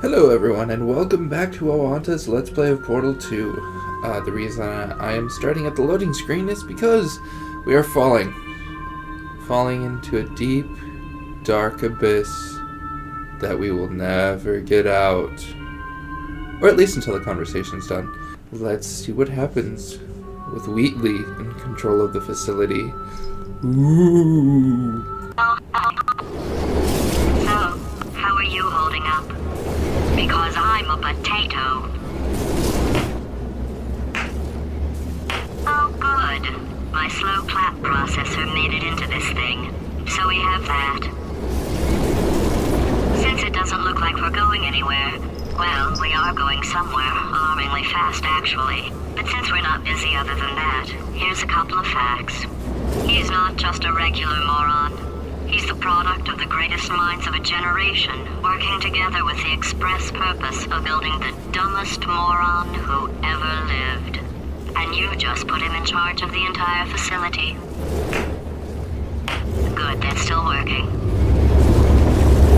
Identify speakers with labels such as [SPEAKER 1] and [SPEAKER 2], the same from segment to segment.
[SPEAKER 1] Hello everyone, and welcome back to Awanta's Let's Play of Portal 2. The reason I am starting at the loading screen is because we are falling into a deep, dark abyss that we will never get out. Or at least until the conversation's done. Let's see what happens with Wheatley in control of the facility. Ooh.
[SPEAKER 2] So, how are you holding up? Because I'm a potato. Oh, good. My slow clap processor made it into this thing, so we have that. Since it doesn't look like we're going anywhere, well, we are going somewhere, alarmingly fast actually. But since we're not busy other than that, here's a couple of facts. He's not just a regular moron. He's the product of the greatest minds of a generation, working together with the express purpose of building the dumbest moron who ever lived. And you just put him in charge of the entire facility. Good, that's still working.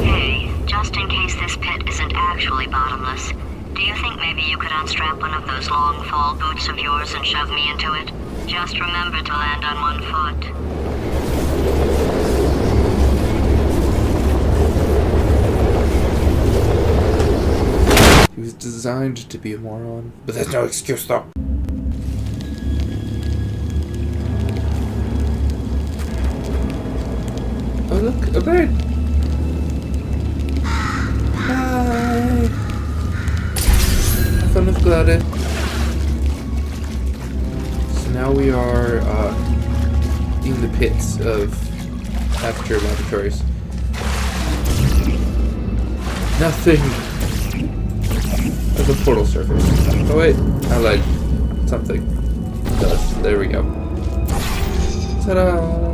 [SPEAKER 2] Hey, just in case this pit isn't actually bottomless, do you think maybe you could unstrap one of those long fall boots of yours and shove me into it? Just remember to land on one foot.
[SPEAKER 1] He was designed to be a moron, but that's no excuse though. Oh look, a bird! Hi! Have fun with Gladys. So now we are in the pits of Aperture Laboratories. Nothing! There's a portal surface. Oh wait, I lied. Something. It does. There we go. Ta-da!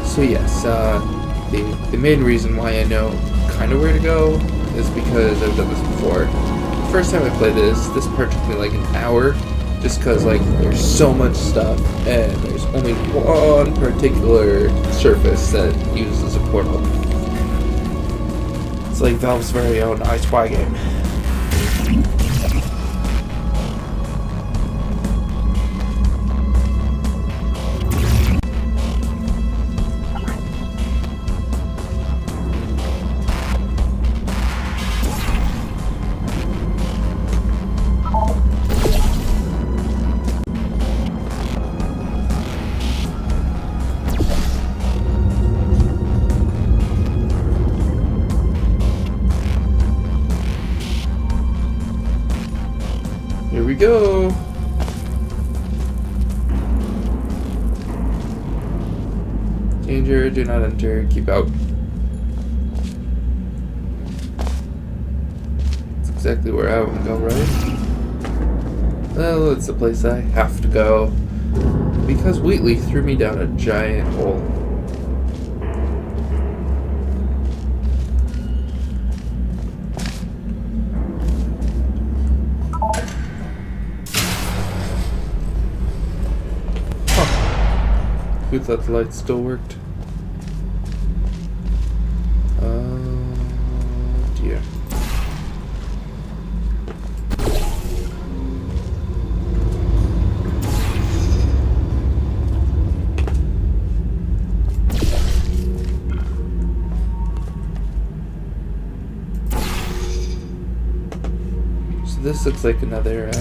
[SPEAKER 1] So yes, the main reason why I know kind of where to go is because I've done this before. The first time I played this part took me like an hour, just because like there's so much stuff and there's only one particular surface that uses a portal. It's like Valve's very own I Spy game. Here we go. Danger, do not enter, keep out. That's exactly where I want to go, right? Well, it's the place I have to go. Because Wheatley threw me down a giant hole. Who thought the light still worked? Dear. So this looks like another,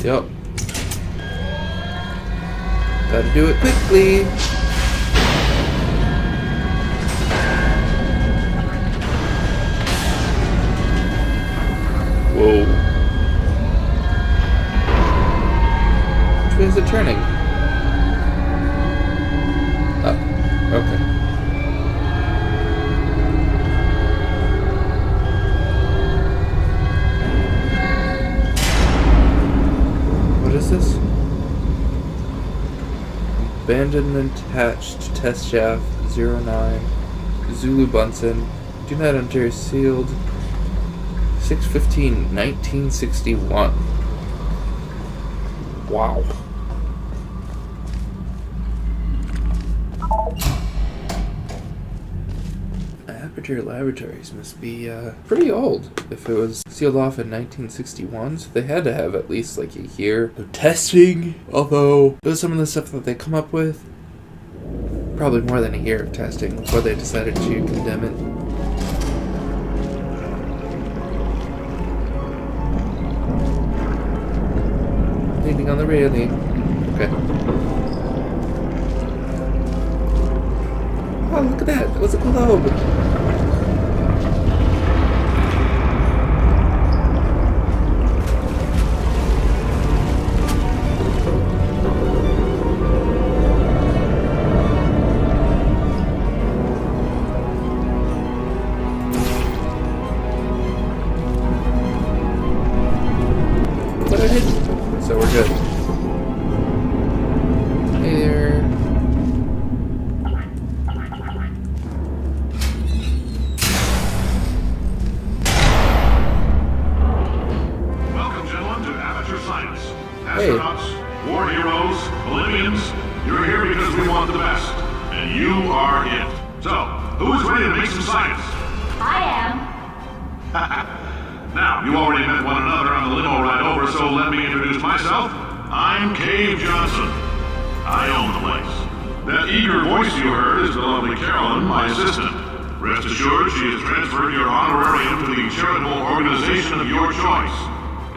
[SPEAKER 1] yep. Gotta do it quickly. Whoa. Which way is it turning? Oh, okay. What is this? Abandoned attached test shaft 09. Zulu Bunsen. Do not enter sealed 6/15/1961. Wow. Aperture Laboratories must be pretty old if it was sealed off in 1961, so they had to have at least like a year of testing, although some of the stuff that they come up with, probably more than a year of testing before they decided to condemn it. Leaning on the railing. Okay. Oh, look at that! That was a globe! But I didn't, so we're good. Hey there.
[SPEAKER 3] Welcome, gentlemen, to Aperture Science. Astronauts, war heroes, Olympians, you're here because we want the best. And you are it. So, who is ready to make some science?
[SPEAKER 4] I am.
[SPEAKER 3] Now, you already met one another on the limo ride over, so let me introduce myself. I'm Cave Johnson. I own the place. That eager voice you heard is the lovely Carolyn, my assistant. Rest assured, she has transferred your honorarium to the charitable organization of your choice.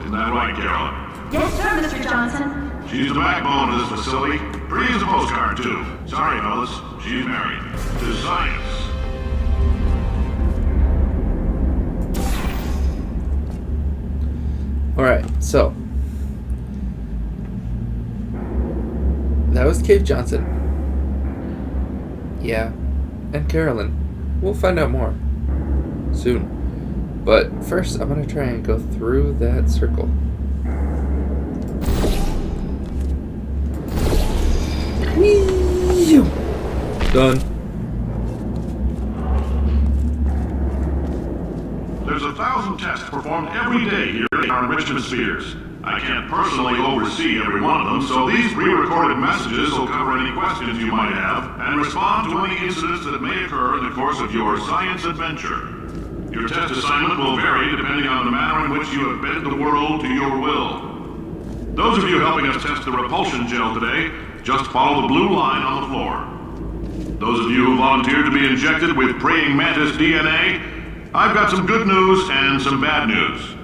[SPEAKER 3] Isn't that right, Carolyn?
[SPEAKER 4] Yes, sir, Mr. Johnson.
[SPEAKER 3] She's the backbone of this facility. Pretty as a postcard, too. Sorry, fellas. She's married. To science.
[SPEAKER 1] Alright, so. That was Cave Johnson. Yeah. And Carolyn. We'll find out more. Soon. But first, I'm gonna try and go through that circle. Whee! Done.
[SPEAKER 3] There's 1,000 tests performed every day here in our enrichment spheres. I can't personally oversee every one of them, so these pre-recorded messages will cover any questions you might have and respond to any incidents that may occur in the course of your science adventure. Your test assignment will vary depending on the manner in which you have bent the world to your will. Those of you helping us test the repulsion gel today, just follow the blue line on the floor. Those of you who volunteered to be injected with praying mantis DNA, I've got some good news and some bad news.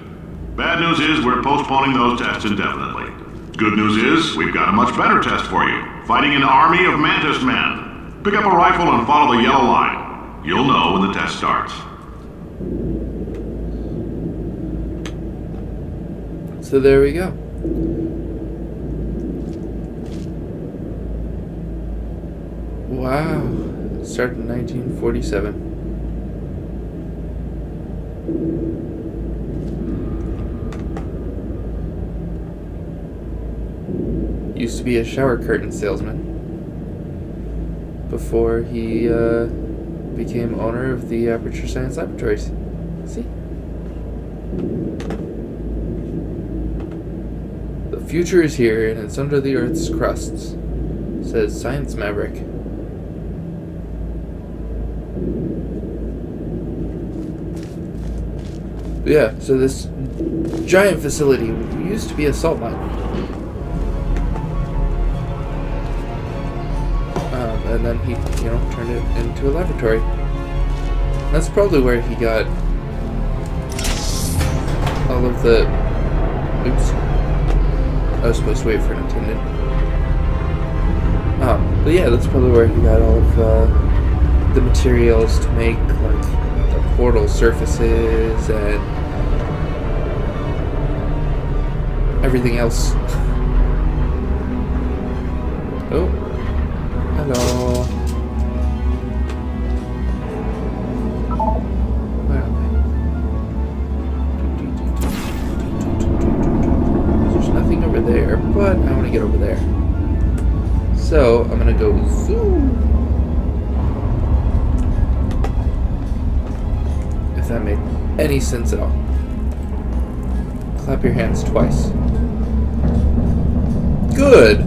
[SPEAKER 3] Bad news is we're postponing those tests indefinitely. Good news is we've got a much better test for you. Fighting an army of mantis men. Pick up a rifle and follow the yellow line. You'll know when the test starts.
[SPEAKER 1] So there we go. Wow. It started in 1947. Used to be a shower curtain salesman before he became owner of the Aperture Science Laboratories. See? The future is here and it's under the Earth's crusts, says Science Maverick. Yeah, so this giant facility used to be a salt mine. And then he, turned it into a laboratory. That's probably where he got all of the... Oops. I was supposed to wait for an attendant. But yeah, that's probably where he got all of the materials to make, like, the portal surfaces and everything else. Oh. Hello. Where am I? There's nothing over there, but I want to get over there. So, I'm gonna go zoom. If that made any sense at all. Clap your hands twice. Good!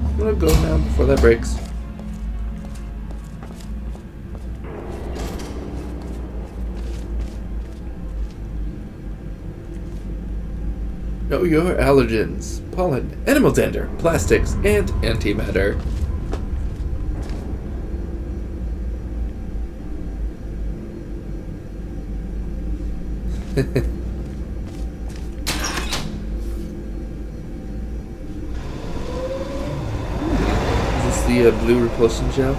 [SPEAKER 1] I'm gonna go now before that breaks. Know your allergens. Pollen, animal dander, plastics, and antimatter. Is this the blue repulsion gel?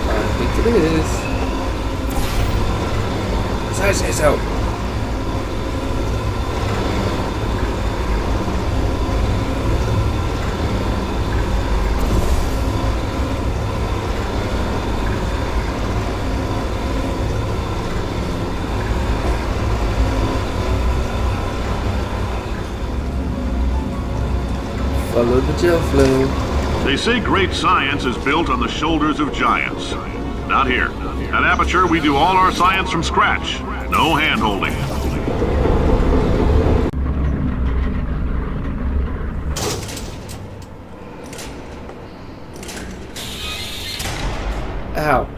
[SPEAKER 1] I think it is. As I say so. Follow the gel flow.
[SPEAKER 3] They say great science is built on the shoulders of giants. Not here. At Aperture, we do all our science from scratch. No hand-holding.
[SPEAKER 1] Ow.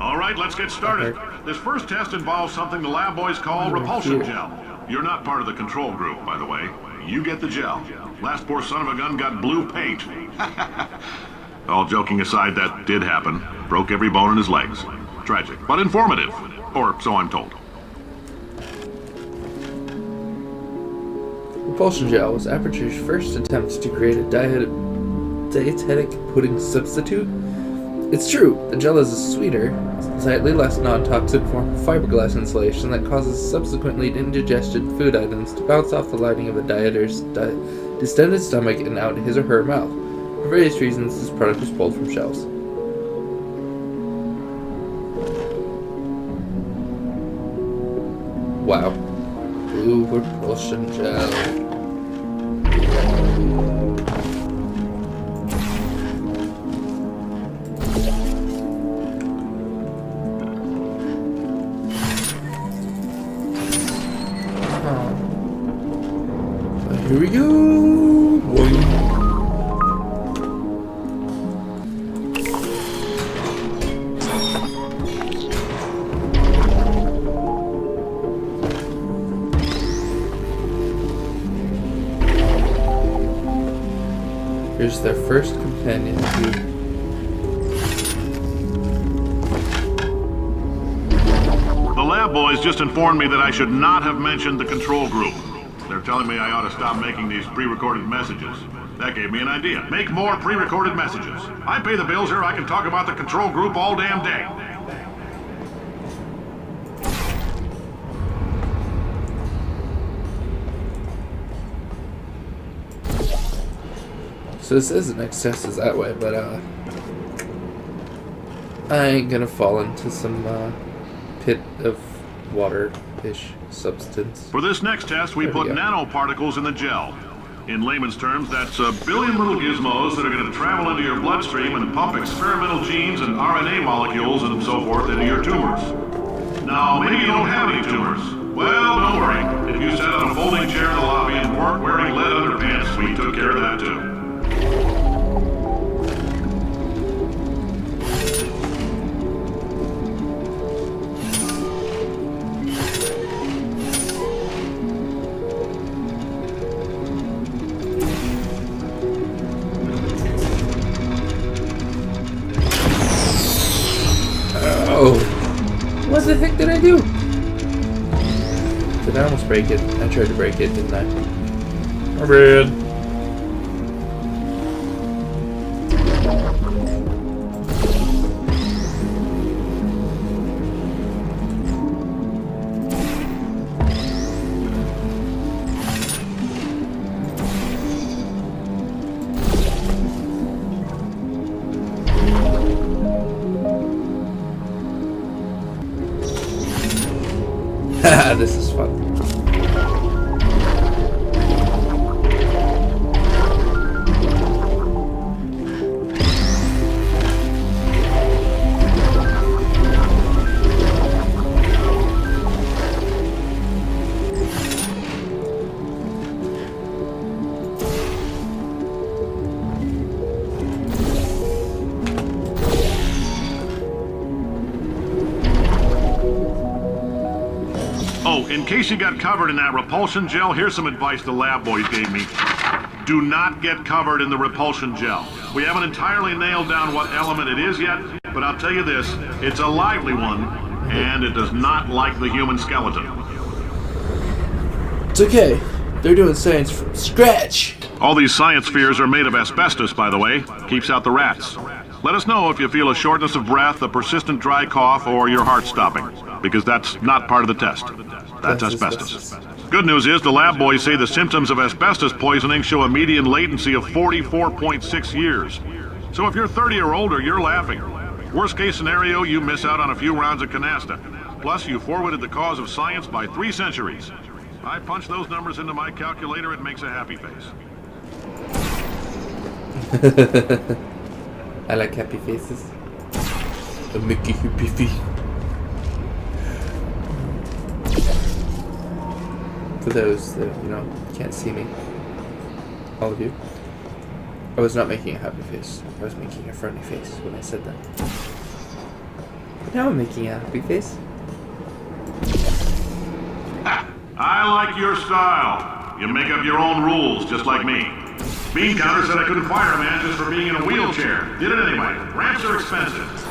[SPEAKER 3] All right, let's get started. This first test involves something the lab boys call repulsion gel. You're not part of the control group, by the way. You get the gel. Last poor son of a gun got blue paint. All joking aside, that did happen. Broke every bone in his legs. Tragic, but informative. Or so I'm told.
[SPEAKER 1] Repulsion gel was Aperture's first attempt to create a dietetic pudding substitute. It's true, the gel is a sweeter, slightly less non-toxic form of fiberglass insulation that causes subsequently indigested food items to bounce off the lining of a dieter's distended stomach and out his or her mouth. For various reasons, this product was pulled from shelves. Wow. Blue repulsion gel. Here we go! Boing. Here's their first companion cube.
[SPEAKER 3] The lab boys just informed me that I should not have mentioned the control group. They're telling me I ought to stop making these pre-recorded messages. That gave me an idea. Make more pre-recorded messages. I pay the bills here, I can talk about the control group all damn day.
[SPEAKER 1] So this is the next test is that way, but I ain't gonna fall into some pit of water-ish substance.
[SPEAKER 3] For this next test, we put nanoparticles in the gel. In layman's terms, that's a billion little gizmos that are going to travel into your bloodstream and pump experimental genes and RNA molecules and so forth into your tumors. Now, maybe you don't have any tumors. Well, don't worry. If you sat on a folding chair in the lobby and weren't wearing lead underpants, we took care of that too.
[SPEAKER 1] Oh. What the heck did I do? Did I almost break it? I tried to break it, didn't I? My bad. This is fun.
[SPEAKER 3] Oh, in case you got covered in that repulsion gel, here's some advice the lab boys gave me. Do not get covered in the repulsion gel. We haven't entirely nailed down what element it is yet, but I'll tell you this, it's a lively one, and it does not like the human skeleton.
[SPEAKER 1] It's okay. They're doing science from scratch.
[SPEAKER 3] All these science spheres are made of asbestos, by the way. Keeps out the rats. Let us know if you feel a shortness of breath, a persistent dry cough, or your heart stopping, because that's not part of the test. That's asbestos. Good news is the lab boys say the symptoms of asbestos poisoning show a median latency of 44.6 years. So if you're 30 or older, you're laughing. Worst case scenario, you miss out on a few rounds of canasta. Plus, you forwarded the cause of science by 3 centuries. I punch those numbers into my calculator, it makes a happy face.
[SPEAKER 1] I like happy faces. A Mickey happy face. For those that, can't see me, all of you, I was not making a happy face. I was making a frowny face when I said that. But now I'm making a happy face.
[SPEAKER 3] I like your style. You make up your own rules, just like me. Bean Counter said I couldn't fire a man just for being in a wheelchair. Did it anyway. Ramps are expensive.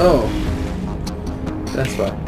[SPEAKER 1] Oh, that's why.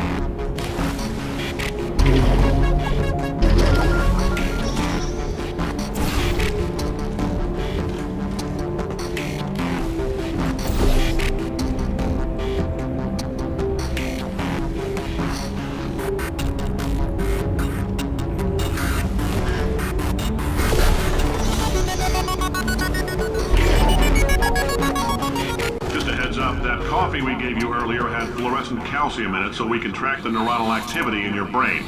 [SPEAKER 3] That coffee we gave you earlier had fluorescent calcium in it so we can track the neuronal activity in your brain.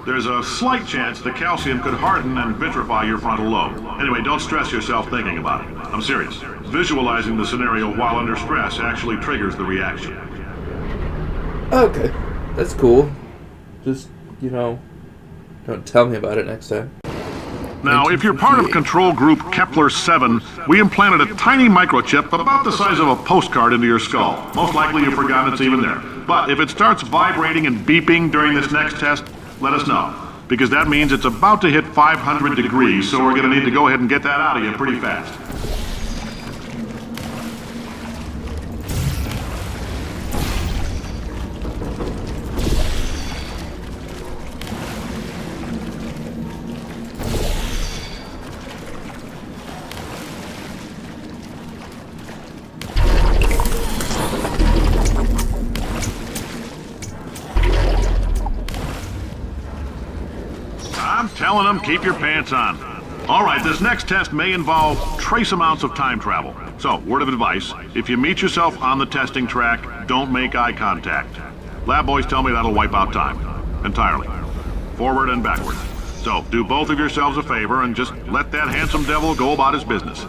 [SPEAKER 3] There's a slight chance the calcium could harden and vitrify your frontal lobe. Anyway, don't stress yourself thinking about it. I'm serious. Visualizing the scenario while under stress actually triggers the reaction.
[SPEAKER 1] Okay, that's cool. Just, don't tell me about it next time.
[SPEAKER 3] Now, if you're part of control group Kepler-7, we implanted a tiny microchip about the size of a postcard into your skull. Most likely you've forgotten it's even there. But if it starts vibrating and beeping during this next test, let us know. Because that means it's about to hit 500 degrees, so we're going to need to go ahead and get that out of you pretty fast. I'm telling them, keep your pants on. All right, this next test may involve trace amounts of time travel. So, word of advice, if you meet yourself on the testing track, don't make eye contact. Lab boys tell me that'll wipe out time. Entirely. Forward and backward. So, do both of yourselves a favor and just let that handsome devil go about his business.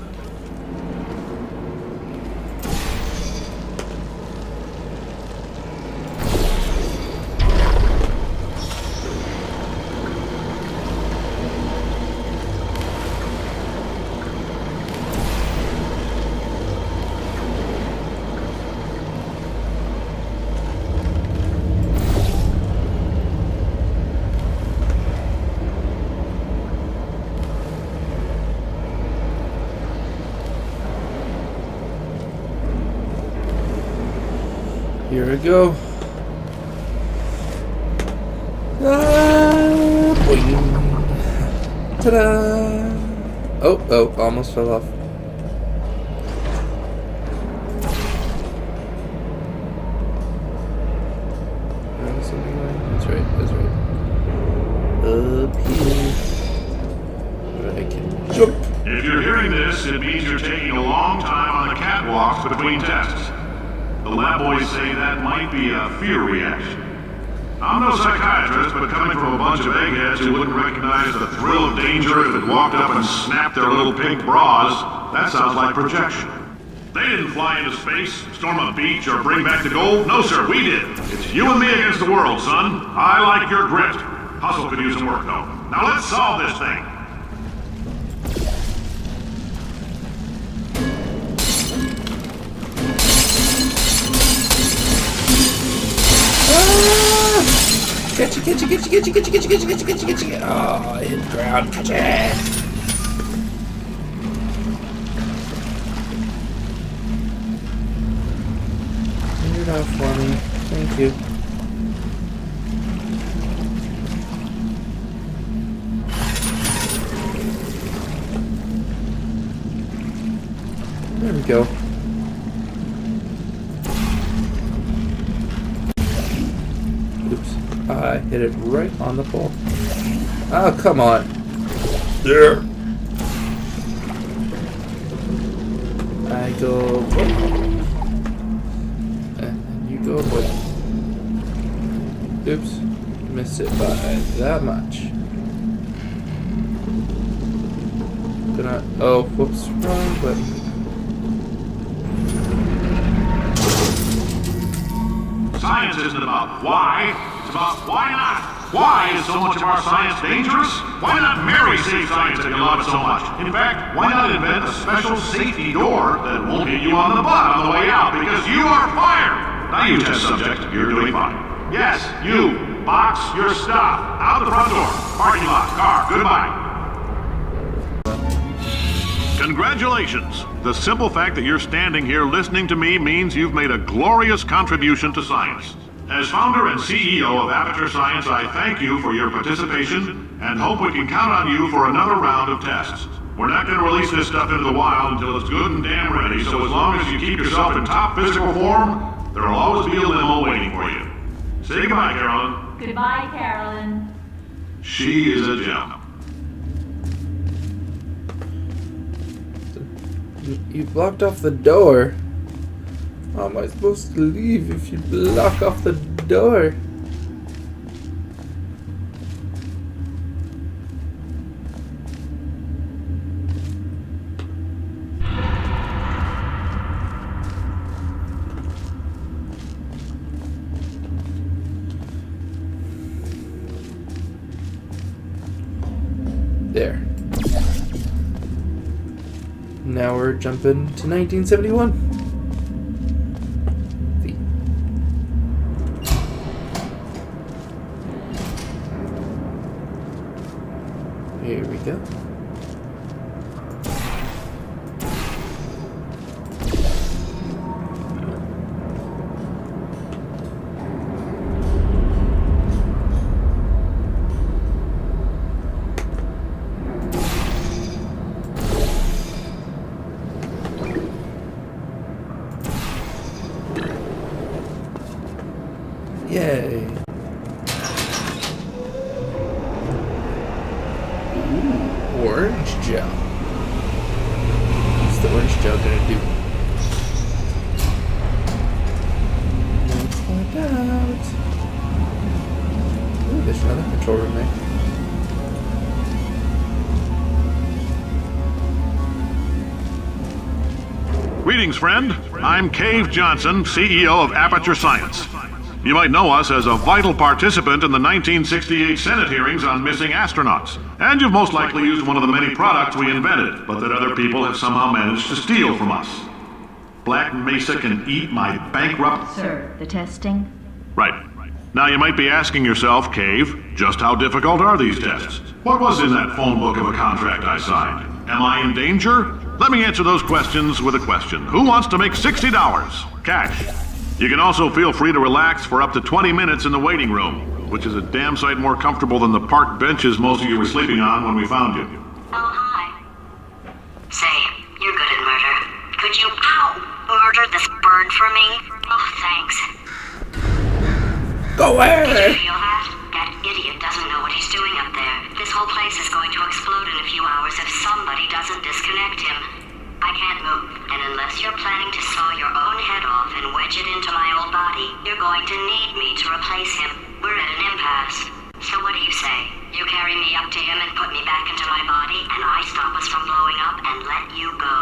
[SPEAKER 1] Here we go. Ah, boing. Ta-da! Oh, almost fell off. That's right. Up here. Where I can jump.
[SPEAKER 3] If you're hearing this, it means you're taking a long time on the catwalks between tests. The lab boys say that might be a fear reaction. I'm no psychiatrist, but coming from a bunch of eggheads who wouldn't recognize the thrill of danger if it walked up and snapped their little pink bras, that sounds like projection. They didn't fly into space, storm a beach, or bring back the gold. No, sir, we did. It's you and me against the world, son. I like your grit. Hustle could use some work, though. Now let's solve this thing.
[SPEAKER 1] Get you. Oh, I hit the ground. Catch it. Turn it off for me. Thank you. There we go. I hit it right on the pole. Oh, come on. There. I go boy. And you go boy. Oops. Missed it by that much. Gonna. Oh, whoops. Wrong button.
[SPEAKER 3] Science isn't about why, it's about why not. Why is so much of our science dangerous? Why not marry safe science if you love it so much? In fact, why not invent a special safety door that won't hit you on the butt on the way out because you are fired? Now you test subject, you're doing fine. Yes, you, box your stuff. Out the front door, parking lot, car, goodbye. Congratulations! The simple fact that you're standing here listening to me means you've made a glorious contribution to science. As founder and CEO of Aperture Science, I thank you for your participation and hope we can count on you for another round of tests. We're not going to release this stuff into the wild until it's good and damn ready, so as long as you keep yourself in top physical form, there'll always be a limo waiting for you. Say goodbye, Carolyn.
[SPEAKER 4] Goodbye, Carolyn.
[SPEAKER 3] She is a gem.
[SPEAKER 1] You blocked off the door. How am I supposed to leave if you block off the door? There. we're jumping to 1971. Here we go. Yay. Ooh, orange gel. What's the orange gel gonna do? Let's find out. Ooh, there's another control room there.
[SPEAKER 3] Greetings, friend. I'm Cave Johnson, CEO of Aperture Science. You might know us as a vital participant in the 1968 Senate hearings on missing astronauts. And you've most likely used one of the many products we invented, but that other people have somehow managed to steal from us. Black Mesa can eat my bankrupt...
[SPEAKER 4] Sir, the testing?
[SPEAKER 3] Right. Now you might be asking yourself, Cave, just how difficult are these tests? What was in that phone book of a contract I signed? Am I in danger? Let me answer those questions with a question. Who wants to make $60? Cash. You can also feel free to relax for up to 20 minutes in the waiting room, which is a damn sight more comfortable than the park benches most of you were sleeping on when we found you.
[SPEAKER 2] Oh, hi. Say, you're good at murder. Could you, murder this bird for me? Oh, thanks.
[SPEAKER 1] Go away!
[SPEAKER 2] Did you feel that? That idiot doesn't know what he's doing up there. This whole place is going to explode in a few hours if somebody doesn't disconnect him. I can't move, and unless you're planning to saw your own head off and wedge it into my old body, you're going to need me to replace him. We're at an impasse. So what do you say? You carry me up to him and put me back into my body, and I stop us from blowing up and let you go.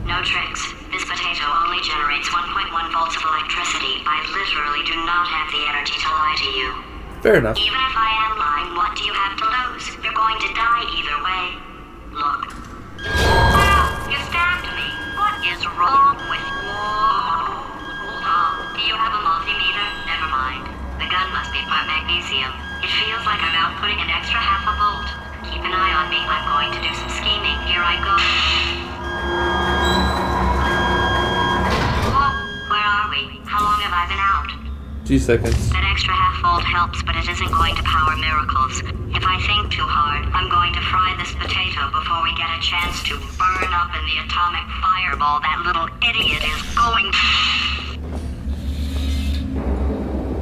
[SPEAKER 2] No tricks. This potato only generates 1.1 volts of electricity. I literally do not have the energy to lie to you.
[SPEAKER 1] Fair enough.
[SPEAKER 2] Even if I am lying, what do you have to lose? You're going to die either way. Look. Wow, you stabbed me. What is wrong with you? Oh, do you have a multimeter? Never mind. The gun must be part magnesium. It feels like I'm outputting an extra half a volt. Keep an eye on me. I'm going to do some scheming. Here I go. Whoa, where are we? How long have I been out?
[SPEAKER 1] 2 seconds.
[SPEAKER 2] That extra half volt helps, but it isn't going to power miracles. If I think too hard, I'm going to fry this potato before we get a chance to burn up in the atomic fireball that little idiot is going to...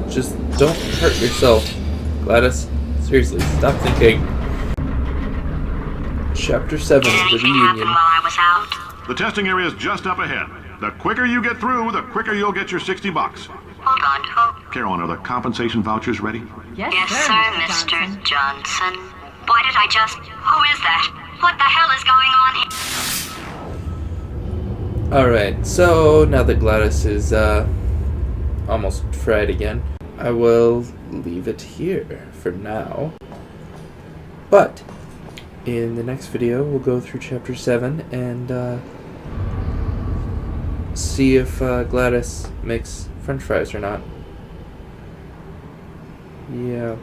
[SPEAKER 1] Just don't hurt yourself, Gladys. Seriously, stop thinking. Chapter 7,
[SPEAKER 2] Did
[SPEAKER 1] the
[SPEAKER 2] anything happen
[SPEAKER 1] reunion.
[SPEAKER 2] while I was out?
[SPEAKER 3] The testing area is just up ahead. The quicker you get through, the quicker you'll get your $60.
[SPEAKER 2] Hold on, who?
[SPEAKER 3] Carolyn, are the compensation vouchers ready?
[SPEAKER 4] Yes,
[SPEAKER 2] Yes,
[SPEAKER 4] sir,
[SPEAKER 2] sir, Mr. Johnson. Why did I just... Who is that? What the hell is going on here?
[SPEAKER 1] Alright, so now that Gladys is almost fried again, I will leave it here for now. But in the next video, we'll go through Chapter 7 and see if Gladys makes French fries or not. Yeah,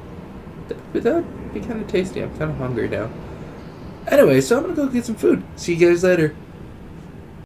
[SPEAKER 1] that would be kind of tasty. I'm kind of hungry now. Anyway, so I'm gonna go get some food. See you guys later.